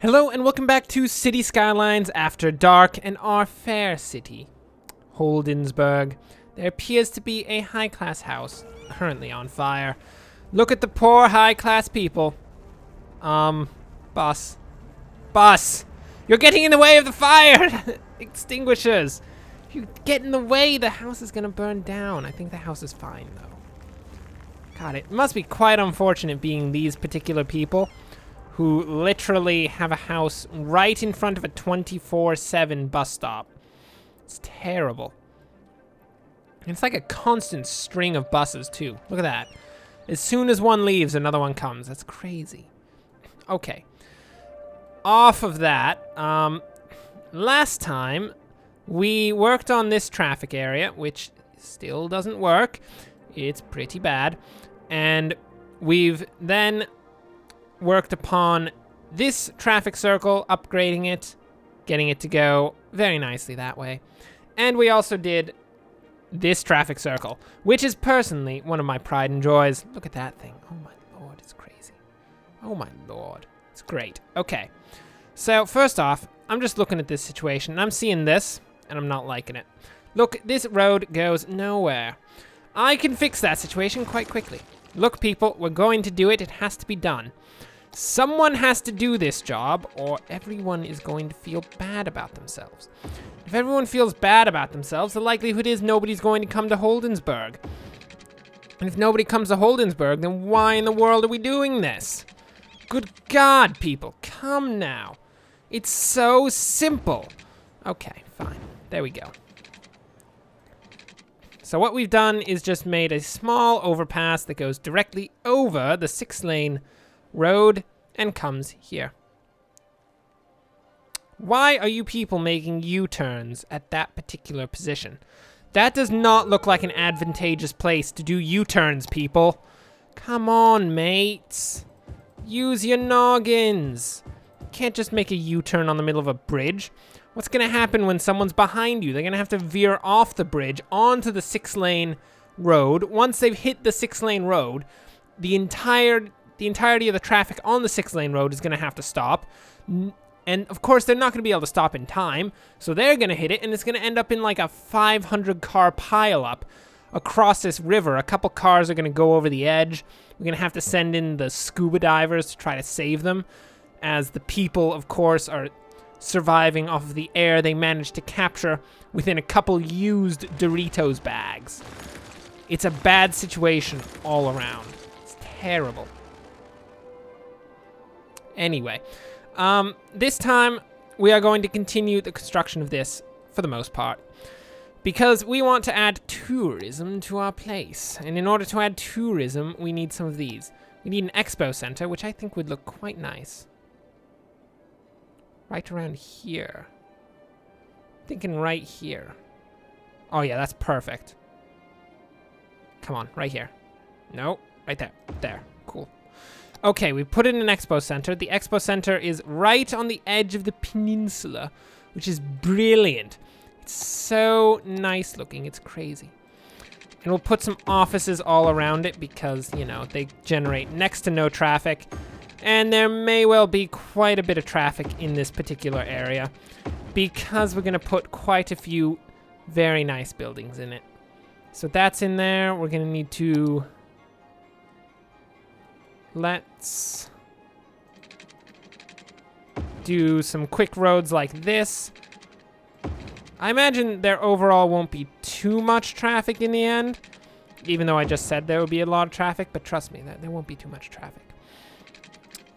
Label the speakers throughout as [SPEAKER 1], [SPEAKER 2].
[SPEAKER 1] Hello and welcome back to City Skylines After Dark and our fair city, Holdensburg. There appears to be a high-class house currently on fire. Look at the poor high-class people. Bus. You're getting in the way of the fire extinguishers. If you get in the way, the house is gonna burn down. I think the house is fine though. God, it must be quite unfortunate being these particular people who literally have a house right in front of a 24/7 bus stop. It's terrible. And it's like a constant string of buses too. Look at that. As soon as one leaves, another one comes. That's crazy. Okay. Off of that, last time we worked on this traffic area, which still doesn't work. It's pretty bad. And we've then worked upon this traffic circle, upgrading it, getting it to go very nicely that way. And we also did this traffic circle, which is personally one of my pride and joys. Look at that thing. Oh my lord, it's crazy. Oh my lord, it's great. Okay, so first off, I'm just looking at this situation, and I'm seeing this, and I'm not liking it. Look, this road goes nowhere. I can fix that situation quite quickly. Look, people, we're going to do it. It has to be done. Someone has to do this job, or everyone is going to feel bad about themselves. If everyone feels bad about themselves, the likelihood is nobody's going to come to Holdensburg. And if nobody comes to Holdensburg, then why in the world are we doing this? Good God, people, come now. It's so simple. Okay, fine. There we go. So what we've done is just made a small overpass that goes directly over the 6-lane road and comes here. Why are you people making U-turns at that particular position? That does not look like an advantageous place to do U-turns, people. Come on, mates. Use your noggins. You can't just make a U-turn on the middle of a bridge. What's gonna happen when someone's behind you? They're gonna have to veer off the bridge onto the 6-lane road. Once they've hit the 6-lane road, the entirety of the traffic on the 6-lane road is gonna have to stop. And of course, they're not gonna be able to stop in time, so they're gonna hit it, and it's gonna end up in like a 500-car pileup across this river. A couple cars are gonna go over the edge. We're gonna have to send in the scuba divers to try to save them, as the people, of course, are surviving off of the air they managed to capture within a couple used Doritos bags. It's a bad situation all around. It's terrible. Anyway, this time we are going to continue the construction of this for the most part, because we want to add tourism to our place. And in order to add tourism, we need some of these. We need an expo center, which I think would look quite nice. Right around here. Thinking right here. Oh yeah, that's perfect. Come on, right here. No, right there. There, cool. Okay, we put in an expo center. The expo center is right on the edge of the peninsula, which is brilliant. It's so nice looking, it's crazy. And we'll put some offices all around it because, you know, they generate next to no traffic. And there may well be quite a bit of traffic in this particular area because we're gonna put quite a few very nice buildings in it. So that's in there. We're gonna need to... Let's do some quick roads like this. I imagine there overall won't be too much traffic in the end, even though I just said there would be a lot of traffic, but trust me, there won't be too much traffic.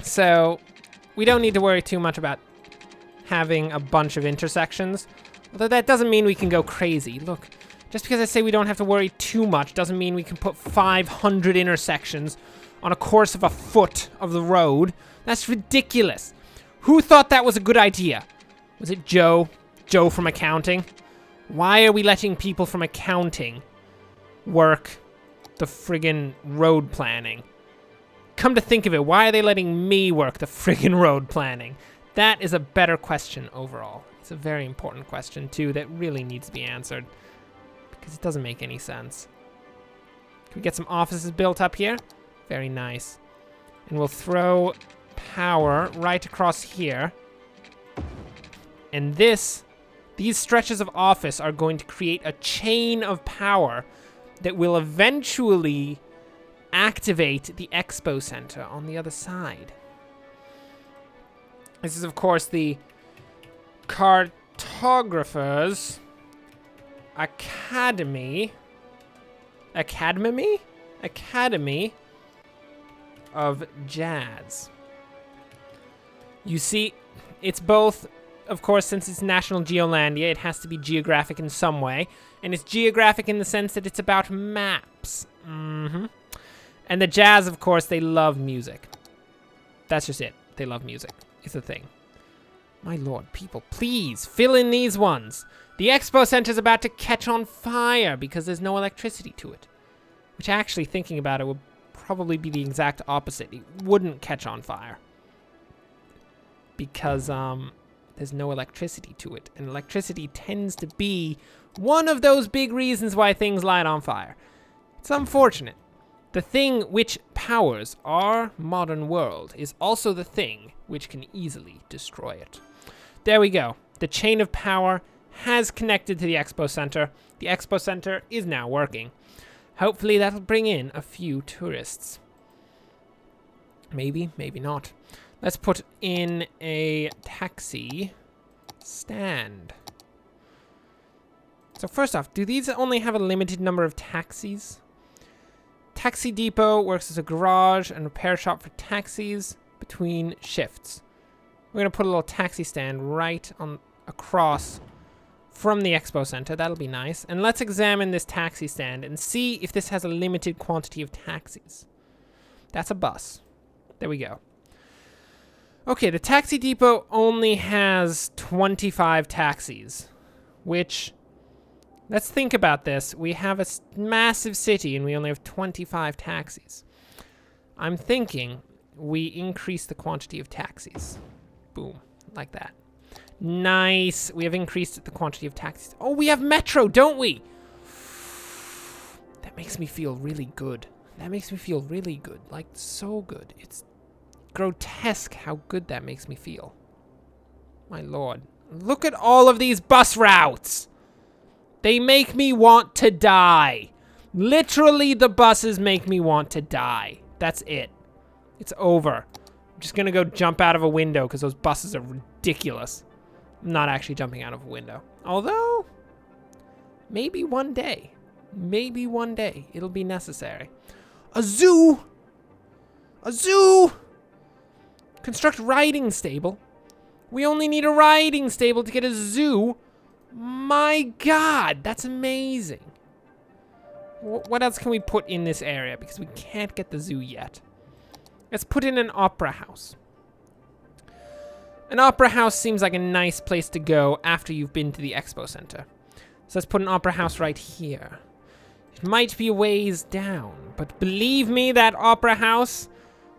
[SPEAKER 1] So we don't need to worry too much about having a bunch of intersections, although that doesn't mean we can go crazy. Look, just because I say we don't have to worry too much doesn't mean we can put 500 intersections on a course of a foot of the road. That's ridiculous. Who thought that was a good idea? Was it Joe? Joe from accounting? Why are we letting people from accounting work the friggin' road planning? Come to think of it, why are they letting me work the friggin' road planning? That is a better question overall. It's a very important question too that really needs to be answered because it doesn't make any sense. Can we get some offices built up here? Very nice. And we'll throw power right across here. And these stretches of office are going to create a chain of power that will eventually activate the expo center on the other side. This is, of course, the Cartographer's Academy of Jazz. You see, it's both, of course, since it's National Geolandia, it has to be geographic in some way. And it's geographic in the sense that it's about maps. And the Jazz, of course, they love music. That's just it. They love music. It's a thing. My lord, people, please fill in these ones. The expo center's about to catch on fire because there's no electricity to it. Which, actually, thinking about it, would probably be the exact opposite. It wouldn't catch on fire. Because, there's no electricity to it. And electricity tends to be one of those big reasons why things light on fire. It's unfortunate. The thing which powers our modern world is also the thing which can easily destroy it. There we go. The chain of power has connected to the expo center. The expo center is now working. Hopefully that'll bring in a few tourists. Maybe, maybe not. Let's put in a taxi stand. So first off, do these only have a limited number of taxis? Taxi depot works as a garage and repair shop for taxis between shifts. We're going to put a little taxi stand right on across from the expo center. That'll be nice. And let's examine this taxi stand and see if this has a limited quantity of taxis. That's a bus. There we go. Okay, the taxi depot only has 25 taxis, which, let's think about this. We have a massive city and we only have 25 taxis. I'm thinking we increase the quantity of taxis. Boom, like that. Nice, we have increased the quantity of taxis. Oh, we have metro, don't we? That makes me feel really good. That makes me feel really good, like so good. It's grotesque how good that makes me feel. My lord. Look at all of these bus routes. They make me want to die. Literally, the buses make me want to die. That's it. It's over. I'm just gonna go jump out of a window because those buses are ridiculous. I'm not actually jumping out of a window. Although, maybe one day it'll be necessary. A zoo! A zoo! Construct riding stable. We only need a riding stable to get a zoo. My god, that's amazing. What else can we put in this area? Because we can't get the zoo yet. Let's put in an opera house. An opera house seems like a nice place to go after you've been to the expo center. So let's put an opera house right here. It might be a ways down, but believe me, that opera house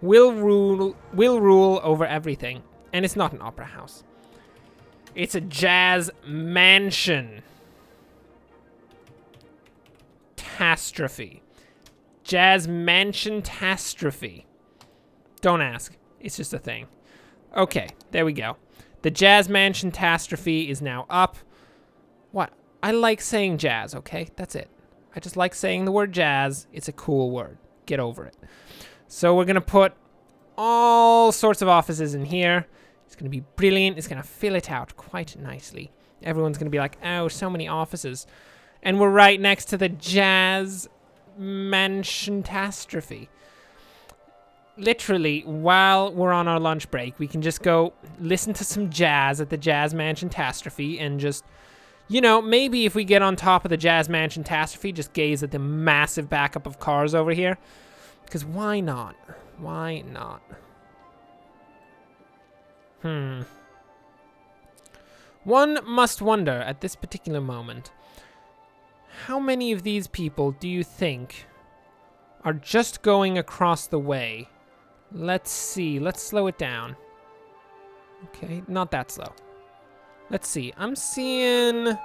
[SPEAKER 1] will rule over everything. And it's not an opera house. It's a jazz mansion. Tastrophe. Jazz mansion tastrophe. Don't ask. It's just a thing. Okay, there we go. The jazz mansion tastrophe is now up. What? I like saying jazz, okay? That's it. I just like saying the word jazz. It's a cool word. Get over it. So we're going to put all sorts of offices in here. It's going to be brilliant. It's going to fill it out quite nicely. Everyone's going to be like, oh, so many offices. And we're right next to the jazz mansion tastrophe. Literally, while we're on our lunch break, we can just go listen to some jazz at the Jazz Mansion Tastrophe and just, you know, maybe if we get on top of the Jazz Mansion Tastrophe, just gaze at the massive backup of cars over here. Because why not? Why not? One must wonder at this particular moment, how many of these people do you think are just going across the way? Let's see. Let's slow it down. Okay, not that slow. Let's see. I'm seeing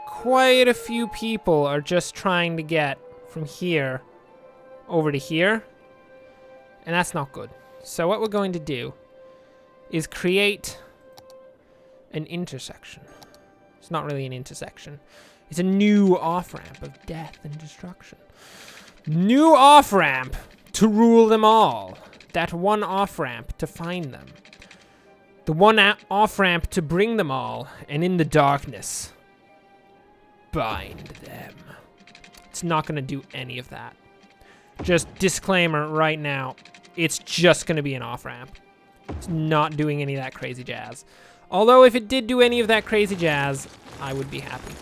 [SPEAKER 1] quite a few people are just trying to get from here over to here. And that's not good. So what we're going to do is create an intersection. It's not really an intersection. It's a new off-ramp of death and destruction. New off-ramp to rule them all. That one off-ramp to find them. The one off-ramp to bring them all, and in the darkness, bind them. It's not going to do any of that. Just disclaimer right now, it's just going to be an off-ramp. It's not doing any of that crazy jazz. Although if it did do any of that crazy jazz, I would be happy.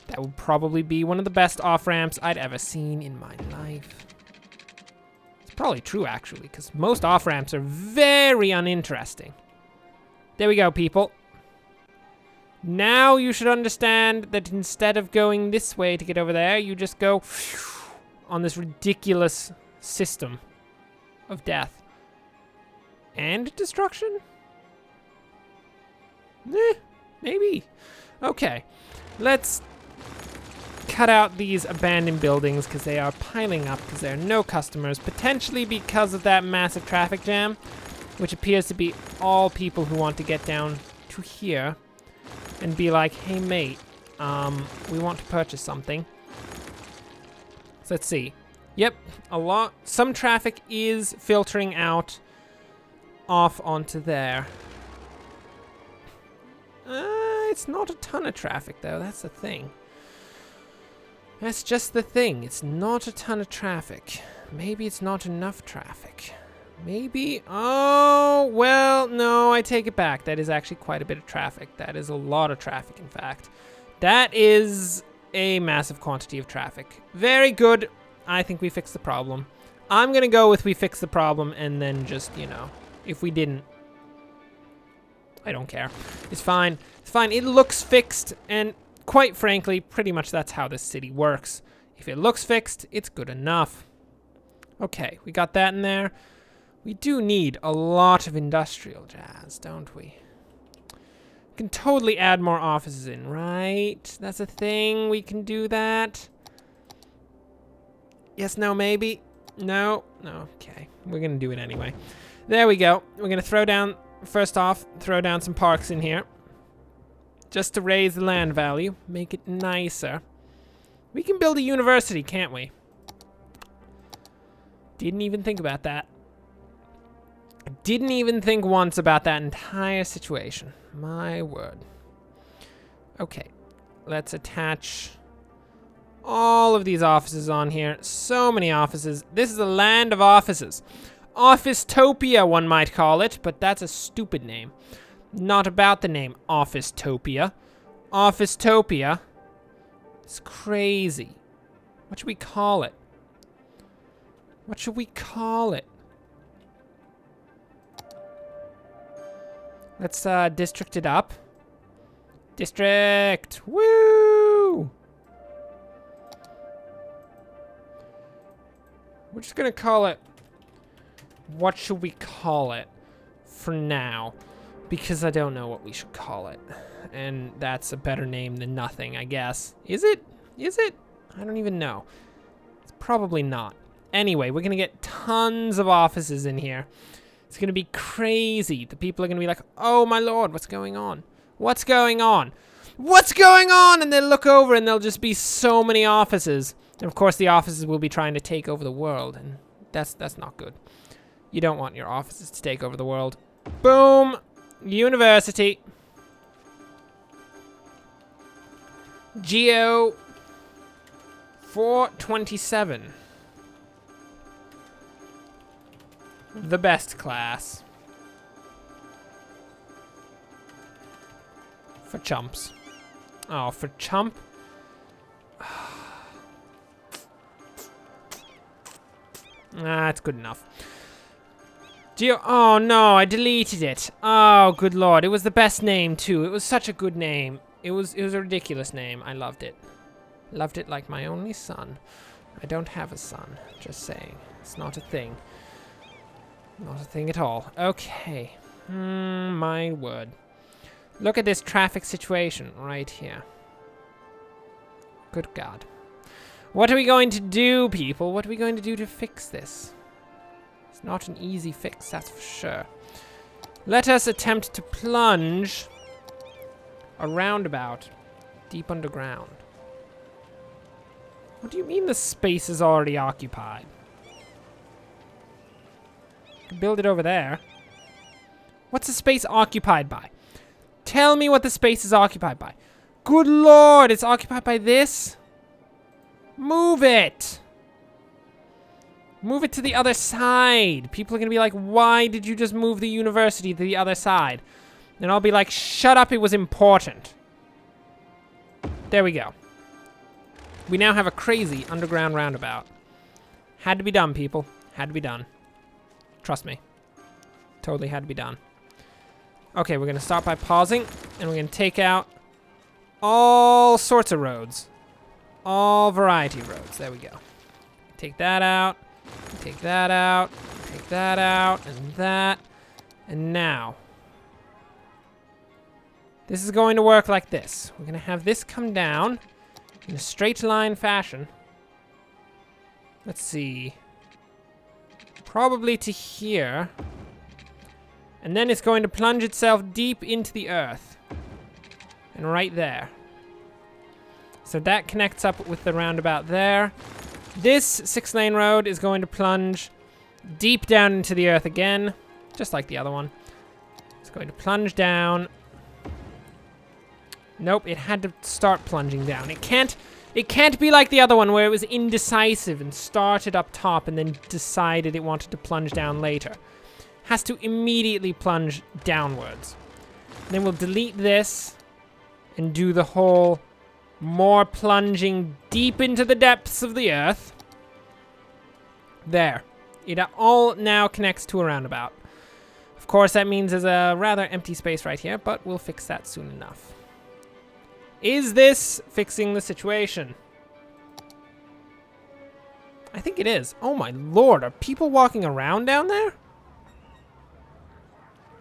[SPEAKER 1] That would probably be one of the best off-ramps I'd ever seen in my life. It's probably true, actually, because most off-ramps are very uninteresting. There we go, people. Now you should understand that instead of going this way to get over there, you just go on this ridiculous system of death. And destruction? Maybe. Okay, let's cut out these abandoned buildings because they are piling up because there are no customers, potentially because of that massive traffic jam, which appears to be all people who want to get down to here and be like, hey mate, we want to purchase something. So let's see. Yep, some traffic is filtering out off onto there. It's not a ton of traffic though, that's the thing. That's just the thing, it's not a ton of traffic. Maybe it's not enough traffic. Maybe, oh, well, no, I take it back. That is actually quite a bit of traffic. That is a lot of traffic, in fact. That is a massive quantity of traffic. Very good. I think we fixed the problem. I'm gonna go with we fixed the problem and then just, you know, if we didn't, I don't care. It's fine. It's fine. It looks fixed, and quite frankly, pretty much that's how this city works. If it looks fixed, it's good enough. Okay, we got that in there. We do need a lot of industrial jazz, don't we? We can totally add more offices in, right? That's a thing. We can do that. Yes, no, maybe. No, no, okay. We're gonna do it anyway. There we go. We're gonna throw down, first off, throw down some parks in here. Just to raise the land value, make it nicer. We can build a university, can't we? Didn't even think about that. Didn't even think once about that entire situation. My word. Okay, let's attach all of these offices on here. So many offices. This is a land of offices. Office-topia, one might call it, but that's a stupid name. Not about the name Office-topia. Office-topia. It's crazy. What should we call it? What should we call it? Let's district it up. District! Woo! We're just gonna call it... What should we call it for now? Because I don't know what we should call it. And that's a better name than nothing, I guess. Is it? Is it? I don't even know. It's probably not. Anyway, we're gonna get tons of offices in here. It's gonna be crazy. The people are gonna be like, oh my lord, what's going on? What's going on? What's going on? And they'll look over and there'll just be so many offices. And of course the offices will be trying to take over the world, and that's not good. You don't want your offices to take over the world. Boom! University. Geo 427. The best class. For chumps. Oh, for chump? That's good enough. Oh no, I deleted it. Oh, good lord. It was the best name too. It was such a good name. It was a ridiculous name. I loved it. Loved it like my only son. I don't have a son. Just saying. It's not a thing. Not a thing at all. Okay. My word. Look at this traffic situation right here. Good God. What are we going to do, people? What are we going to do to fix this? It's not an easy fix, that's for sure. Let us attempt to plunge a roundabout deep underground. What do you mean the space is already occupied? You can build it over there. What's the space occupied by? Tell me what the space is occupied by. Good lord, it's occupied by this? Move it! Move it to the other side. People are gonna be like, why did you just move the university to the other side? And I'll be like, shut up, it was important. There we go. We now have a crazy underground roundabout. Had to be done, people. Had to be done. Trust me. Totally had to be done. Okay, we're gonna start by pausing, and we're gonna take out all sorts of roads. All variety of roads. There we go. Take that out. Take that out. Take that out. And that. And now. This is going to work like this. We're gonna have this come down in a straight line fashion. Let's see. Probably to here. And then it's going to plunge itself deep into the earth. And right there. So that connects up with the roundabout there. This 6-lane road is going to plunge deep down into the earth again, just like the other one. It's going to plunge down. Nope, it had to start plunging down. It can't be like the other one where it was indecisive and started up top and then decided it wanted to plunge down later. Has to immediately plunge downwards. Then we'll delete this and do the whole more plunging deep into the depths of the earth. There. It all now connects to a roundabout. Of course, that means there's a rather empty space right here, but we'll fix that soon enough. Is this fixing the situation? I think it is. Oh my lord, are people walking around down there?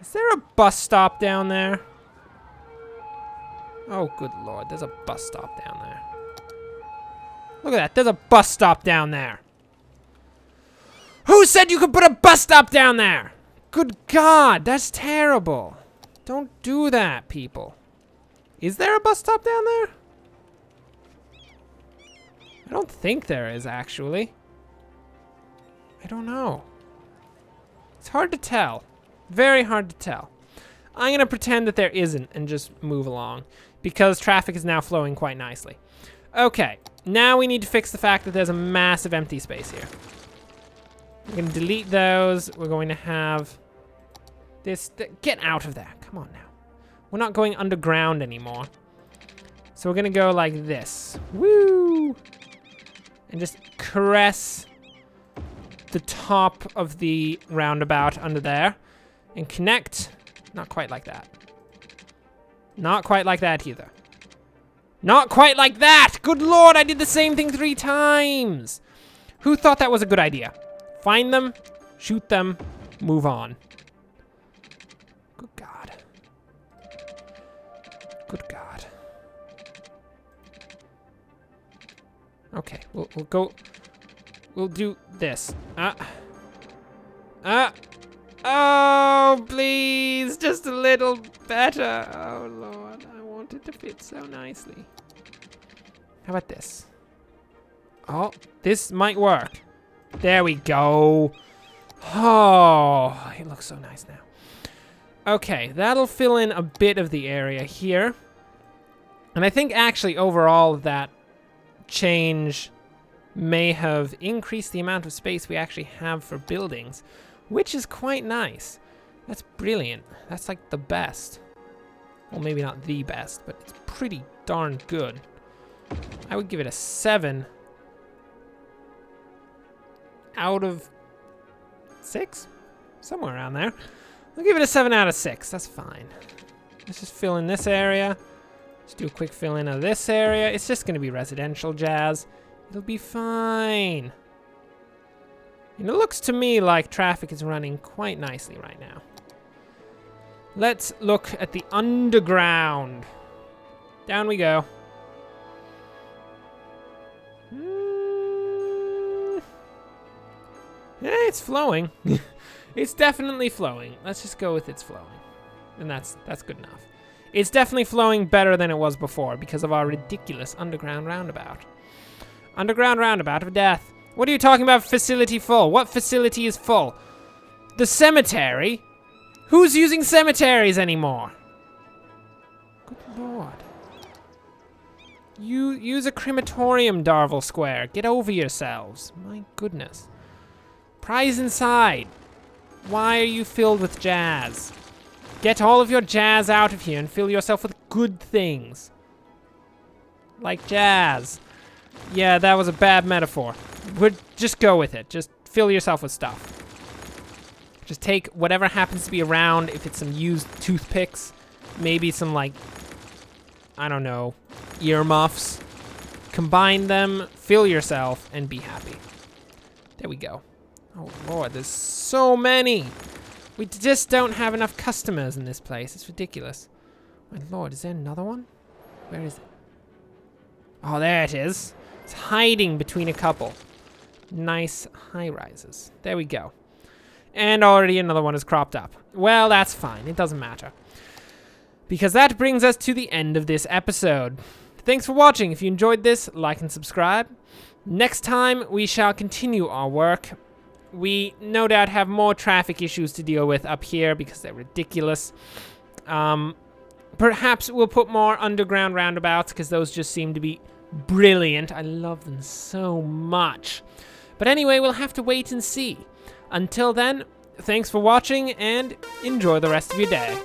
[SPEAKER 1] Is there a bus stop down there? Oh, good lord, there's a bus stop down there. Look at that, there's a bus stop down there. Who said you could put a bus stop down there? Good god, that's terrible. Don't do that, people. Is there a bus stop down there? I don't think there is, actually. I don't know. It's hard to tell. Very hard to tell. I'm gonna pretend that there isn't and just move along because traffic is now flowing quite nicely. Okay, now we need to fix the fact that there's a massive empty space here. We're gonna delete those. We're going to have this, get out of there, come on now. We're not going underground anymore. So we're gonna go like this, woo! And just caress the top of the roundabout under there and connect. Not quite like that. Not quite like that either. Not quite like that! Good lord, I did the same thing 3 times! Who thought that was a good idea? Find them, shoot them, move on. Good god. Good god. Okay, we'll go. We'll do this. Oh, please, just a little better. Oh lord, I want it to fit so nicely. How about this? Oh, this might work. There we go. Oh, it looks so nice now. Okay, that'll fill in a bit of the area here. And I think actually overall that change may have increased the amount of space we actually have for buildings, which is quite nice. That's brilliant. That's like the best. Well, maybe not the best, but it's pretty darn good. I would give it a 7 out of 6? Somewhere around there. I'll give it a 7 out of 6. That's fine. Let's just fill in this area. Let's do a quick fill in of this area. It's just gonna be residential jazz. It'll be fine. And it looks to me like traffic is running quite nicely right now. Let's look at the underground. Down we go. It's flowing. It's definitely flowing. Let's just go with it's flowing. And that's good enough. It's definitely flowing better than it was before because of our ridiculous underground roundabout. Underground roundabout of death. What are you talking about facility full? What facility is full? The cemetery? Who's using cemeteries anymore? Good lord. You use a crematorium, Darvel Square. Get over yourselves. My goodness. Prize inside. Why are you filled with jazz? Get all of your jazz out of here and fill yourself with good things. Like jazz. Yeah, that was a bad metaphor. Just go with it. Just fill yourself with stuff. Just take whatever happens to be around. If it's some used toothpicks, maybe some, like, I don't know, earmuffs. Combine them, fill yourself, and be happy. There we go. Oh lord, there's so many. We just don't have enough customers in this place. It's ridiculous. My lord, is there another one? Where is it? Oh, there it is. It's hiding between a couple. Nice high rises. There we go. And already another one is cropped up. Well, that's fine. It doesn't matter. Because that brings us to the end of this episode. Thanks for watching. If you enjoyed this, like and subscribe. Next time, we shall continue our work. We no doubt have more traffic issues to deal with up here because they're ridiculous. Perhaps we'll put more underground roundabouts because those just seem to be brilliant. I love them so much. But anyway, we'll have to wait and see. Until then, thanks for watching and enjoy the rest of your day.